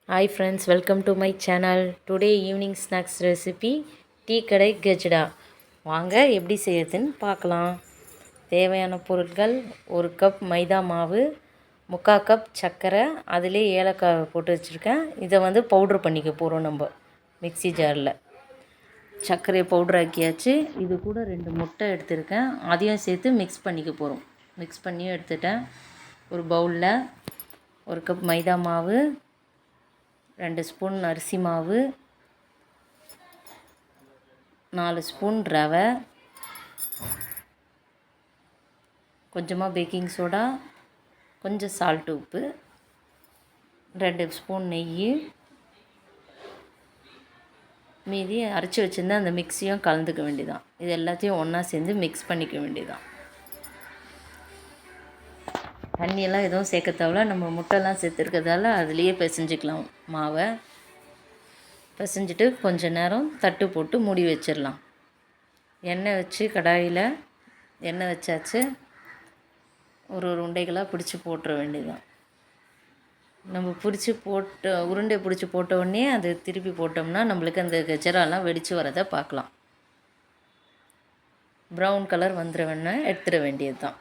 Hi friends, welcome to my channel. Today evening snacks recipe tea கடை கஜ்டா. வாங்க எப்படி செய்யறதுன்னு பார்க்கலாம். தேவையான பொருட்கள்: ஒரு கப் மைதா மாவு, 3/4 கப் சர்க்கரை, அதிலே ஏலக்காய் போட்டு வச்சுருக்கேன். இதை பவுட்ரு பண்ணிக்க போகிறோம் நம்ம மிக்ஸி ஜாரில். சர்க்கரையை பவுட்ரு ஆக்கியாச்சு. இது கூட 2 முட்டை எடுத்திருக்கேன், அதையும் சேர்த்து மிக்ஸ் பண்ணிக்க போகிறோம். மிக்ஸ் பண்ணியும் எடுத்துட்டேன். ஒரு பவுலில் 1 கப் மைதா மாவு, 2 ஸ்பூன் அரிசி மாவு, 4 ஸ்பூன் ரவை, கொஞ்சமாக பேக்கிங் சோடா, கொஞ்சம் சால்ட் உப்பு, 2 ஸ்பூன் நெய், மீதி அரைச்சி வச்சுருந்தா அந்த மிக்ஸியும் கலந்துக்க வேண்டியதான். இது எல்லாத்தையும் ஒன்றா சேர்ந்து மிக்ஸ் பண்ணிக்க வேண்டியதான். தண்ணியெல்லாம் எதுவும் சேர்க்க தேவையில்ல, நம்ம முட்டைலாம் சேர்த்துருக்கிறதால அதுலேயே பிசைஞ்சிக்கலாம் மாவை. பிசைஞ்சிட்டு கொஞ்ச நேரம் தட்டு போட்டு மூடி வச்சிடலாம். எண்ணெய் வச்சு கடாயில் எண்ணெய் வச்சாச்சு. ஒரு உருண்டைகளாக பிடிச்சி போட்டுற வேண்டியதுதான். நம்ம பிடிச்சி போட்டு உருண்டை பிடிச்சி போட்ட உடனே அது திருப்பி போட்டோம்னா நம்மளுக்கு அந்த கஜராலாம் வெடித்து வரதை பார்க்கலாம். ப்ரௌன் கலர் வந்துட வேணா எடுத்துட வேண்டியது தான்.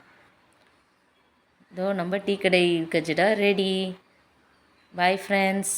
இதோ நம்ம டீ கடை கஜடா ரெடி. Bye friends.